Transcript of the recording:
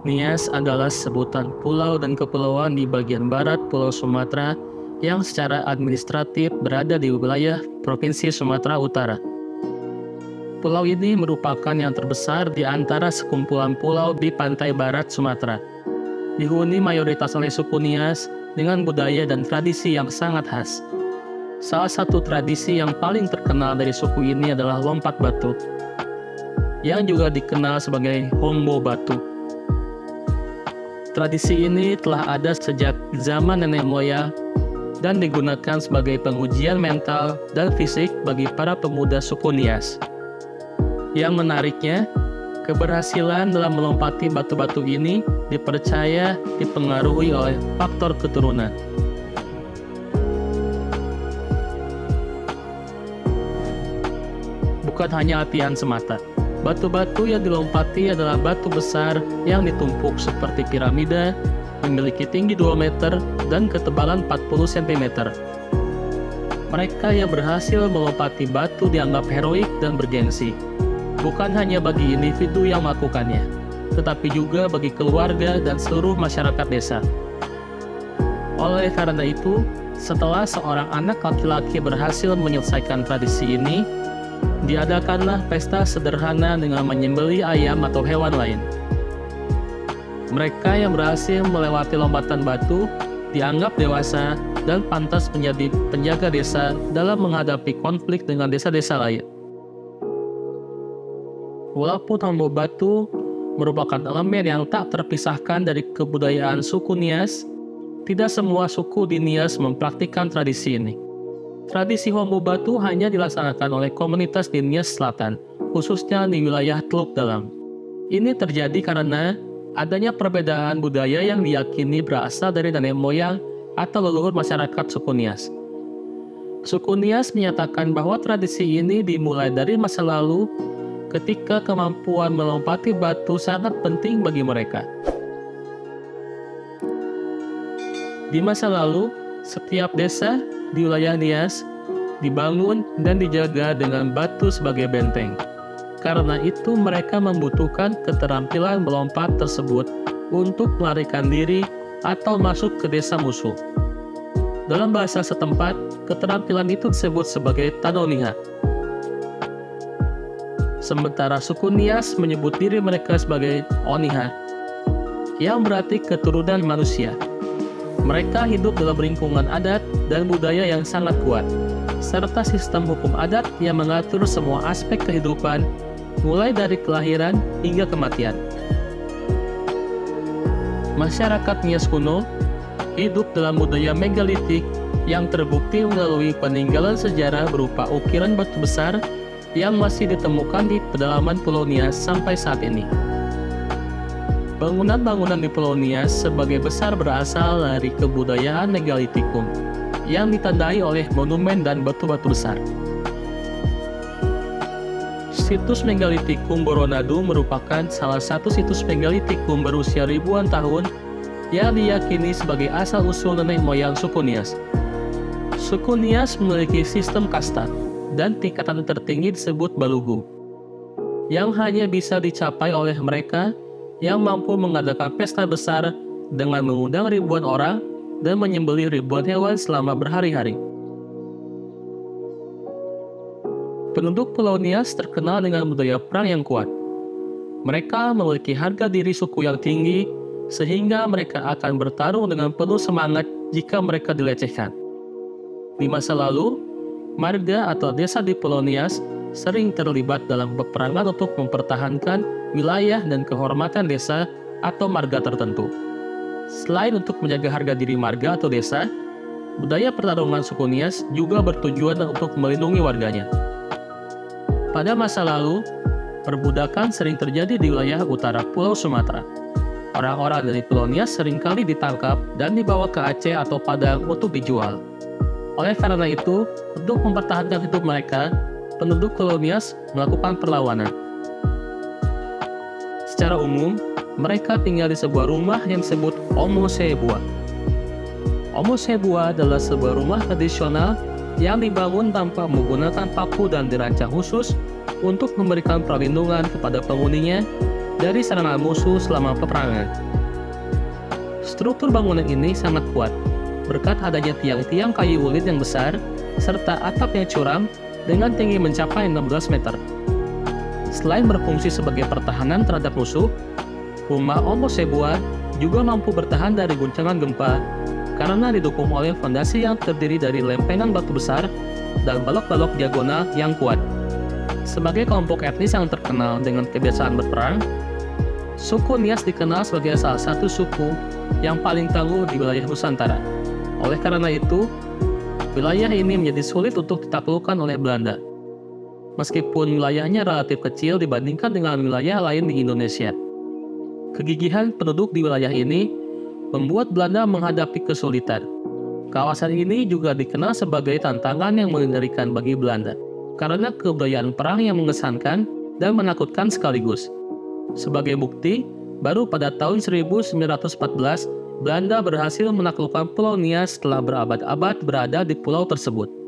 Nias adalah sebutan pulau dan kepulauan di bagian barat Pulau Sumatera yang secara administratif berada di wilayah Provinsi Sumatera Utara. Pulau ini merupakan yang terbesar di antara sekumpulan pulau di pantai barat Sumatera. Dihuni mayoritas oleh suku Nias dengan budaya dan tradisi yang sangat khas. Salah satu tradisi yang paling terkenal dari suku ini adalah lompat batu, yang juga dikenal sebagai Hombo Batu. Tradisi ini telah ada sejak zaman nenek moyang dan digunakan sebagai pengujian mental dan fisik bagi para pemuda suku Nias. Yang menariknya, keberhasilan dalam melompati batu-batu ini dipercaya dipengaruhi oleh faktor keturunan. Bukan hanya latihan semata. Batu-batu yang dilompati adalah batu besar yang ditumpuk seperti piramida, memiliki tinggi 2 meter dan ketebalan 40 cm. Mereka yang berhasil melompati batu dianggap heroik dan bergengsi. Bukan hanya bagi individu yang melakukannya, tetapi juga bagi keluarga dan seluruh masyarakat desa. Oleh karena itu, setelah seorang anak laki-laki berhasil menyelesaikan tradisi ini, diadakanlah pesta sederhana dengan menyembelih ayam atau hewan lain. Mereka yang berhasil melewati lompatan batu dianggap dewasa dan pantas menjadi penjaga desa dalam menghadapi konflik dengan desa-desa lain. Walaupun Hombo Batu merupakan elemen yang tak terpisahkan dari kebudayaan suku Nias, tidak semua suku di Nias mempraktikkan tradisi ini. Tradisi Hombo Batu hanya dilaksanakan oleh komunitas di Nias Selatan, khususnya di wilayah Teluk Dalam. Ini terjadi karena adanya perbedaan budaya yang diyakini berasal dari nenek moyang atau leluhur masyarakat suku Nias. Suku Nias menyatakan bahwa tradisi ini dimulai dari masa lalu ketika kemampuan melompati batu sangat penting bagi mereka. Di masa lalu, setiap desa di wilayah Nias dibangun dan dijaga dengan batu sebagai benteng. Karena itu mereka membutuhkan keterampilan melompat tersebut untuk melarikan diri atau masuk ke desa musuh. Dalam bahasa setempat, keterampilan itu disebut sebagai tanoniha. Sementara suku Nias menyebut diri mereka sebagai oniha, yang berarti keturunan manusia. Mereka hidup dalam lingkungan adat dan budaya yang sangat kuat, serta sistem hukum adat yang mengatur semua aspek kehidupan, mulai dari kelahiran hingga kematian. Masyarakat Nias kuno hidup dalam budaya megalitik yang terbukti melalui peninggalan sejarah berupa ukiran batu besar yang masih ditemukan di pedalaman Pulau Nias sampai saat ini. Bangunan-bangunan di Pulau Nias sebagai besar berasal dari kebudayaan megalitikum yang ditandai oleh monumen dan batu-batu besar. Situs megalitikum Boronadu merupakan salah satu situs megalitikum berusia ribuan tahun yang diyakini sebagai asal-usul nenek moyang suku Nias. Suku Nias memiliki sistem kasta dan tingkatan tertinggi disebut balugu, yang hanya bisa dicapai oleh mereka yang mampu mengadakan pesta besar dengan mengundang ribuan orang dan menyembelih ribuan hewan selama berhari-hari. Penduduk Pulau Nias terkenal dengan budaya perang yang kuat. Mereka memiliki harga diri suku yang tinggi, sehingga mereka akan bertarung dengan penuh semangat jika mereka dilecehkan. Di masa lalu, marga atau desa di Pulau Nias sering terlibat dalam peperangan untuk mempertahankan wilayah dan kehormatan desa atau marga tertentu. Selain untuk menjaga harga diri marga atau desa, budaya pertarungan suku Nias juga bertujuan untuk melindungi warganya. Pada masa lalu, perbudakan sering terjadi di wilayah utara Pulau Sumatera. Orang-orang dari Pulau Nias seringkali ditangkap dan dibawa ke Aceh atau Padang untuk dijual. Oleh karena itu, untuk mempertahankan hidup mereka, penduduk Pulau Nias melakukan perlawanan. Secara umum, mereka tinggal di sebuah rumah yang disebut Omo Sebua. Omo Sebua adalah sebuah rumah tradisional yang dibangun tanpa menggunakan paku dan dirancang khusus untuk memberikan perlindungan kepada penghuninya dari serangan musuh selama peperangan. Struktur bangunan ini sangat kuat, berkat adanya tiang-tiang kayu ulit yang besar, serta atap yang curam dengan tinggi mencapai 16 meter. Selain berfungsi sebagai pertahanan terhadap musuh, rumah Omosebuwa juga mampu bertahan dari guncangan gempa karena didukung oleh fondasi yang terdiri dari lempengan batu besar dan balok-balok diagonal yang kuat. Sebagai kelompok etnis yang terkenal dengan kebiasaan berperang, suku Nias dikenal sebagai salah satu suku yang paling tangguh di wilayah Nusantara. Oleh karena itu, wilayah ini menjadi sulit untuk ditaklukkan oleh Belanda. Meskipun wilayahnya relatif kecil dibandingkan dengan wilayah lain di Indonesia. Kegigihan penduduk di wilayah ini membuat Belanda menghadapi kesulitan. Kawasan ini juga dikenal sebagai tantangan yang mengerikan bagi Belanda, karena kebudayaan perang yang mengesankan dan menakutkan sekaligus. Sebagai bukti, baru pada tahun 1914, Belanda berhasil menaklukkan Pulau Nias setelah berabad-abad berada di pulau tersebut.